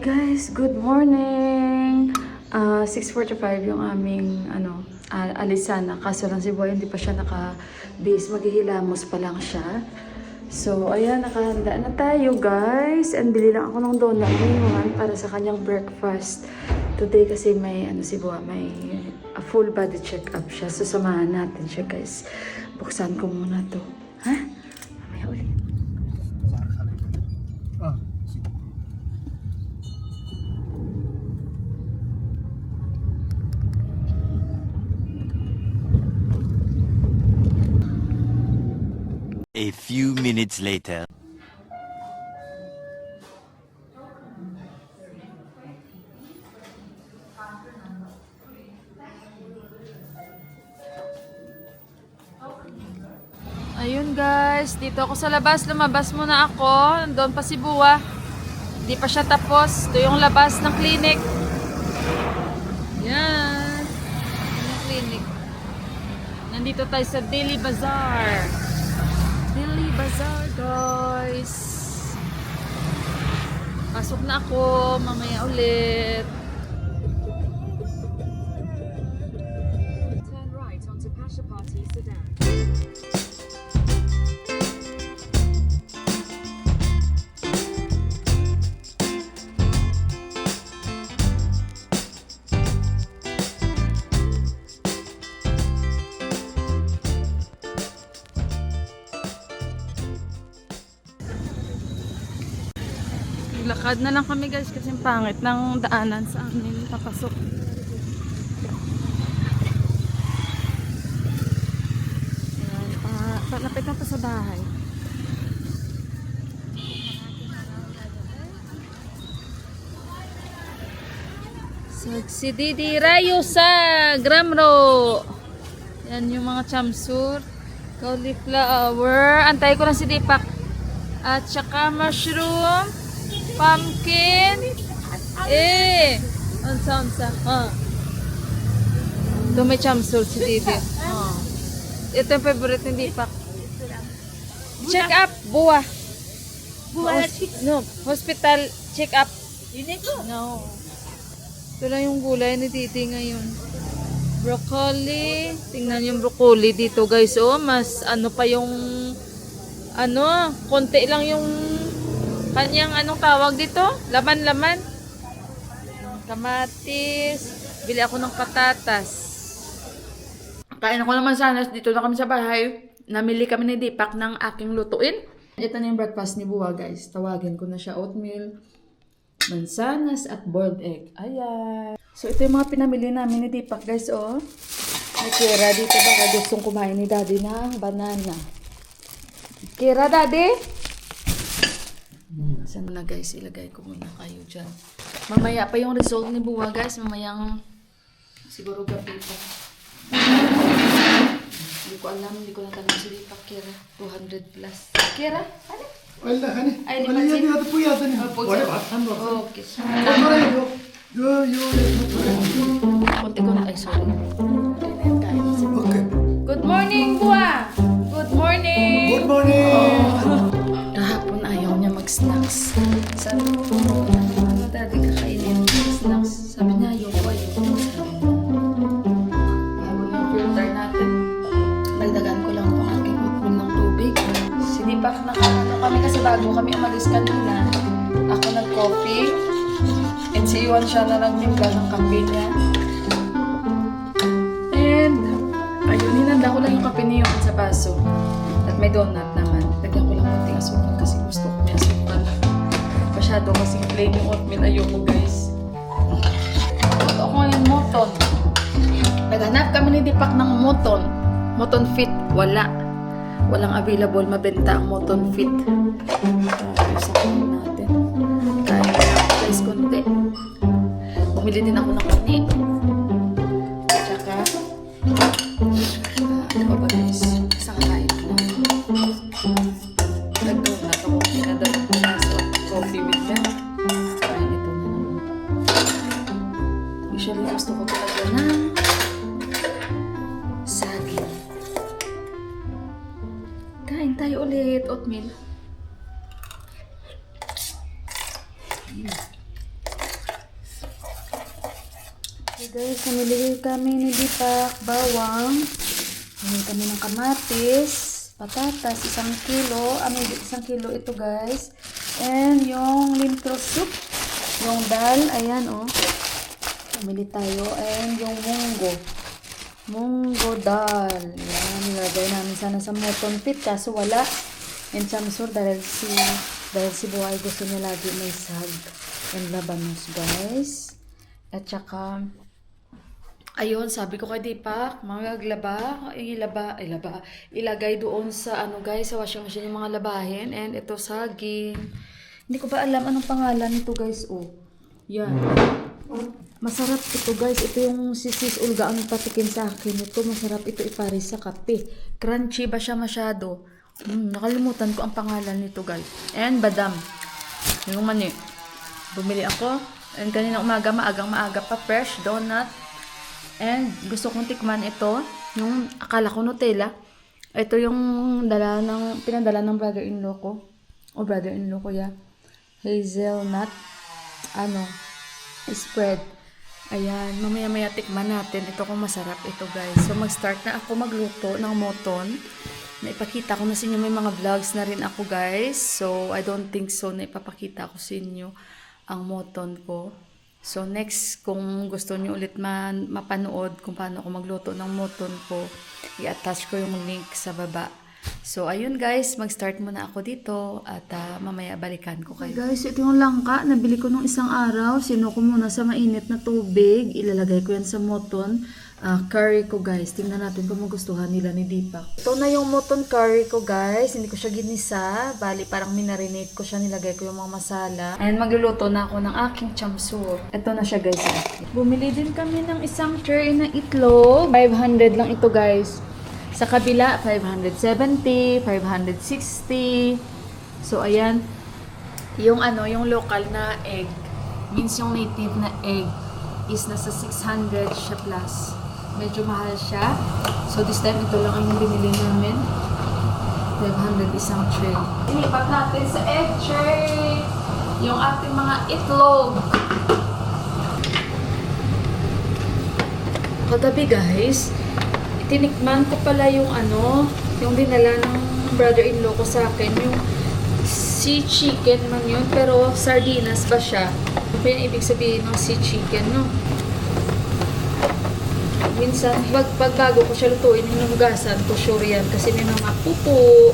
Guys, good morning! 6:45 yung aming alisana. Kaso lang si Boy hindi pa siya naka-base. Maghihilamos pa lang siya. So, ayan, nakahanda na tayo guys. And bili lang ako ng donut ngayon para sa kanyang breakfast. Today kasi may, si Boy, may a full body check-up siya. So, samahan natin siya guys. Buksan ko muna to. Ha? Mamaya ulit. A few minutes later. Ayun guys, dito ako sa labas. Lumabas muna ako. Nandun pa si Buwa. Hindi pa siya tapos. Ito yung labas ng clinic. Yan. Yung clinic. Nandito tayo sa Daily Bazaar. Daily Bazaar guys. Pasok na ako. Mamaya ulit. Turn right onto Pashapati Sedan. Lakad na lang kami guys kasi pangit ng daanan sa amin papasok. Ayan, palapit na pa sa bahay. Si Didi Rayo sa Gramro. Yan yung mga chamsur, cauliflower. Antay ko lang si Dipak. At saka mushroom, pumpkin, unsa. Ito may chamsur si Didi. Ito yung favorite ni Dipak. Check up, buwa. No, hospital check up. No. Ito lang yung gulay ni Didi ngayon. Broccoli. Tingnan yung broccoli dito guys. Oh, mas ano pa yung konti lang yung kanyang anong tawag dito? Laman-laman. Kamatis. Bili ako ng patatas. Kain ako naman sana. Dito na kami sa bahay. Namili kami ni Dipak ng aking lutuin. Ito na yung breakfast ni Buwa guys. Tawagin ko na siya oatmeal, mansanas at boiled egg. Ayan. So ito yung mga pinamili namin ni Dipak guys. Oh. May Kira dito. Baka gustong kumain ni Daddy ng banana. Kira Daddy? Saan na guys, ilagay ko muna kayo dyan. Mamaya pa yung result ni Buwa guys. Mamayang siguro gabi pa. Hindi ko alam, hindi ko natanong si Dipak. Kira, 200 plus. Kira? Ano? Wala ka ni. Ay, Wala yan yung ato po yata ni. Wala ba? Ano ba? Okay. Wala yun. Kunti ko na. Ay, sorry. Okay. Good morning, Buwa! Good morning! Good morning! Kahapon ayaw niya mag-snacks. Sabi ko, ano dati kakainin snacks? Sabi niya, ayoko. Bago yung filter natin. Dagdagan ko lang itong aking oatmeal ng tubig. Sinipak na kami kasi bago kami umalis kanina. Ako nag-coffee. And si Iwan siya na lang timpla ng kape niya. And ayun, hinanda ko lang yung kape niyo sa baso. At may donut naman. Lagyan ko lang konting asukal kasi gusto ko may asukal. Masyado kasi plain yung oatmeal. Ayoko guys. Ito ako ngayon moton. Naghanap kami ni Dipak ng moton. Moton fit. Wala. Walang available. Mabenta ang moton fit. Ayusin natin. Kaya guys konti. Bumili din ako ng kani. Tsaka ano ba guys? Isang kain na. Nag-donut ako. Pinadala ko na sa coffee with them. Kain ito na naman. Usually gusto ko talaga ng saging. Kain tayo ulit. Oatmeal. Guys, namili kami ni Dipak, bawang. Namili kami ng kamatis, patatas, 1 kilo. Isang kilo ito guys. And yung lentil soup, yung dal, ayan oh. Namili tayo. And yung munggo dal. Yan, nilagay namin sana sa mutton pit kaso wala. And samsur dahil si Buhay gusto niya lagi may sag and labanos guys. At saka ayun, sabi ko kay Dipak, ilagay doon sa guys, sa washing machine yung mga labahin. And ito saging. Hindi ko ba alam anong pangalan nito guys, oh. Yan. Masarap ito guys. Ito yung si Sis Olga ang patikin sa akin. Ito masarap ito ipares sa kape. Crunchy ba siya masyado? Nakalimutan ko ang pangalan nito guys. And badam. Yung mani. Bumili ako. And kanina umaga, maaga pa, fresh donut. And gusto kong tikman ito. Yung akala ko Nutella. Ito yung pinadala ng brother-in-law ko. O brother-in-law ko ya. Hazelnut. Spread. Ayan. Mamaya-maya tikman natin. Ito kung masarap ito guys. So mag-start na ako magluto ng moton. Naipakita ko na sa inyo, may mga vlogs na rin ako guys. So, I don't think so na ipapakita ko sa inyo ang moton ko. So, next, kung gusto niyo ulit mapanood kung paano ako magluto ng moton ko, i-attach ko yung link sa baba. So, ayun guys, mag-start muna ako dito at mamaya balikan ko kayo. Guys, ito yung langka. Nabili ko nung isang araw. Sinuko muna sa mainit na tubig. Ilalagay ko yan sa moton. Curry ko guys. Tingnan natin kung magustuhan nila ni Dipak. Ito na yung moton curry ko guys. Hindi ko siya ginisa. Bali parang minarinate ko siya. Nilagay ko yung mga masala. And magluluto na ako ng aking chamsur. Ito na siya guys. Bumili din kami ng isang tray na itlog. 500 lang ito guys. Sa kabila 570, 560. So ayan. Yung yung local na egg. Means yung native na egg is nasa 600 siya plus. Medyo mahal siya. So, this time, ito lang ang binili namin. 500 isang tray. Inipat natin sa egg tray yung ating mga itlog. Kagabi, guys, tinikman ko pala yung yung dinala ng brother-in-law ko sa akin. Yung sea chicken man yun, pero sardinas pa siya. Ano pa yung ibig sabihin ng sea chicken, no? Minsan, pag bago ko siya lutuin, hinugasan ko sure yan kasi may mga pupo.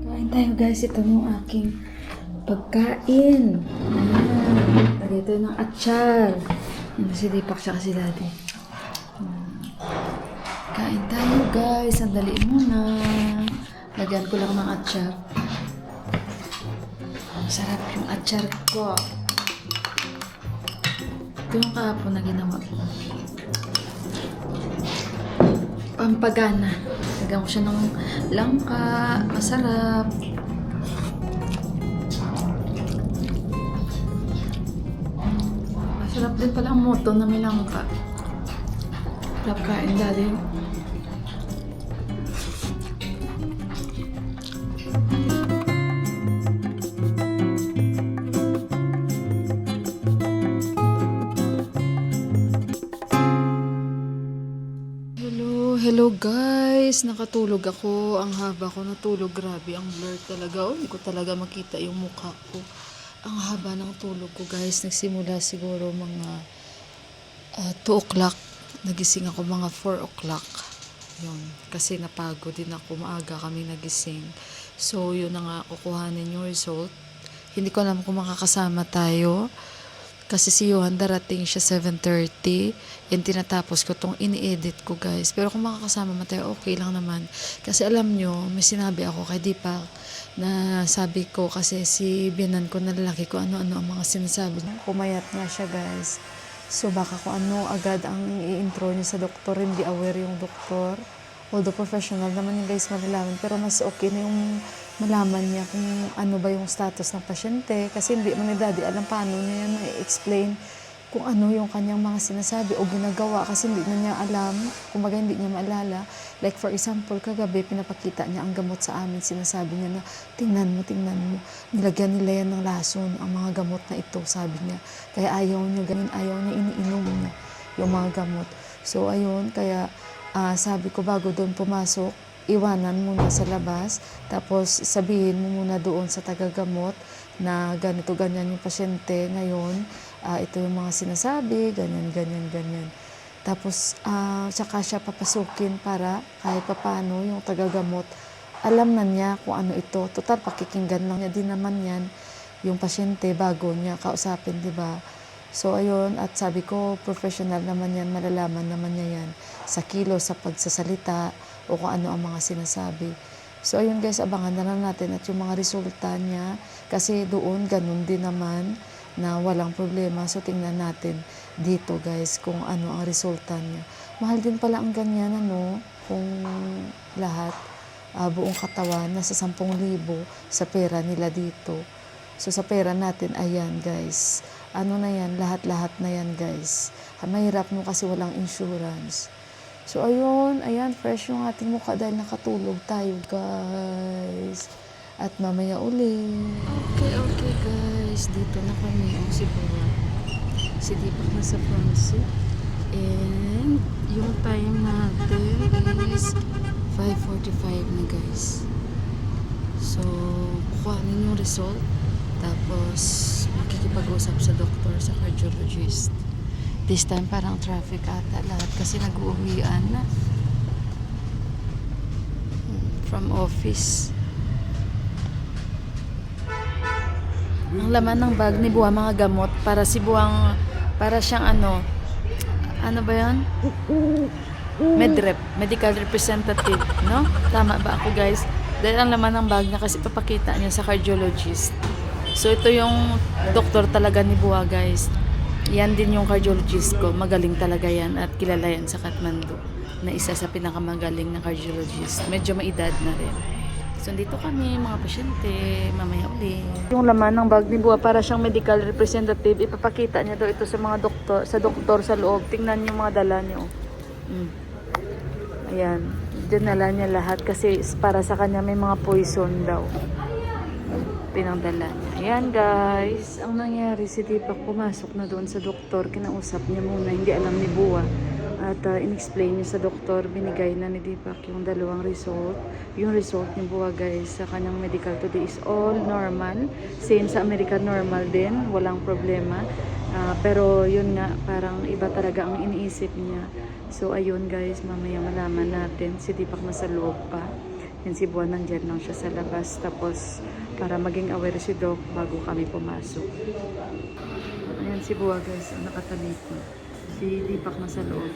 Kain tayo guys, ito yung aking pagkain. Lagay ito ng atsar. Si Dipak siya kasi dati. Kain tayo guys, sandali muna. Lagyan ko lang ng atsar. Sarap yung atsar ko. Ito yung kahapon na ginawa ko. Pampagana. Lagyan ko siya ng langka. Masarap. Masarap din pala ang moto na may langka. Sarap kain dali. Hello guys, nakatulog ako. Ang haba ko natulog, grabe ang blur talaga. Hindi ko talaga makita yung mukha ko. Ang haba ng tulog ko guys. Nagsimula siguro mga 2 o'clock. Nagising ako mga 4 o'clock. Yun, kasi napagod din ako. Maaga kami nagising. So yun na nga, kukuhanin yung result. Hindi ko alam kung makakasama tayo. Kasi si Johan darating siya 7:30 and tinatapos ko tong ini-edit ko guys. Pero kung makakasama mo tayo, okay lang naman. Kasi alam nyo, may sinabi ako kay Dipak na sabi ko kasi si biyanan ko na lalaki ko ano-ano ang mga sinasabi niya. Pumayat nga siya guys. So baka kung ano agad ang i-intro niya sa doktor, hindi aware yung doktor. Although professional naman yung guys malalaman, pero mas okay na yung malaman niya kung ano ba yung status ng pasyente kasi hindi man ni daddy alam paano niya yan i-explain kung ano yung kanyang mga sinasabi o ginagawa kasi hindi na niya alam, kumbaga hindi niya maalala. Like for example, kagabi pinapakita niya ang gamot sa amin, sinasabi niya na tingnan mo, nilagyan nila yan ng lason, ang mga gamot na ito, sabi niya. Kaya ayaw niya ganun, ayaw niya iniinom niya yung mga gamot. So ayun, kaya sabi ko bago doon pumasok, iwanan muna sa labas, tapos sabihin mo muna doon sa tagagamot na ganito, ganyan yung pasyente ngayon, ito yung mga sinasabi, ganyan. Tapos, tsaka siya papasukin para kahit papano yung tagagamot, alam na niya kung ano ito. Total, pakikinggan lang niya din naman yan, yung pasyente bago niya kausapin, di ba? So, ayun, at sabi ko, professional naman yan, malalaman naman niya yan sa kilos, sa pagsasalita, o kung ano ang mga sinasabi. So, ayun guys, abangan na lang natin at yung mga resulta niya, kasi doon, ganun din naman, na walang problema. So, tingnan natin dito guys kung ano ang resulta niya. Mahal din pala ang ganyan, ano, kung lahat, buong katawan, nasa 10,000 sa pera nila dito. So, sa pera natin, ayan guys. Ano na yan, lahat-lahat na yan guys. Mahirap mo kasi walang insurance. So, ayun, ayan, fresh yung ating mukha dahil nakatulog tayo guys. At mamaya uli. Okay guys, dito na kami. Si Bua. Si Deepak na sa pharmacy. And yung time natin is 5:45 na guys. So, kukuhanin yung result. Tapos, makikipag-usap sa doktor, sa cardiologist. This time parang traffic ata lahat kasi nag-uwian na. From office. Ang laman ng bag ni Buwa, mga gamot para si Buwang, para siyang ano ba yan? Medrep, medical representative, no? Tama ba ako guys? Dahil ang laman ng bag niya kasi papakita niya sa cardiologist. So ito yung doktor talaga ni Buwa guys. Yan din yung cardiologist ko, magaling talaga yan at kilala yan sa Kathmandu na isa sa pinakamagaling na cardiologist. Medyo maedad na rin. So, dito kami, mga pasyente, mamaya uli. Yung laman ng bag ni Buwa, para siyang medical representative, ipapakita niya daw ito sa mga doktor sa loob. Tingnan niyo mga dala niyo. Ayan, dinala niya lahat kasi para sa kanya may mga poison daw. Pinangdala niya. Ayan guys, ang nangyari si Deepak pumasok na doon sa doktor, kinausap niya muna, hindi alam ni Buwa. At in-explain niya sa doktor, binigay na ni Deepak yung dalawang result. Yung result ni Buwa guys sa kanyang medical today is all normal. Same sa American normal din, walang problema. Pero yun nga, parang iba talaga ang iniisip niya. So ayun guys, mamaya malaman natin. Si Deepak nasa loob pa. Yan si Buwa nandyan lang siya sa labas. Tapos para maging aware si Doc bago kami pumasok. Ayan si Buwa guys, ang nakatabi ko. Si Deepak nasa loob.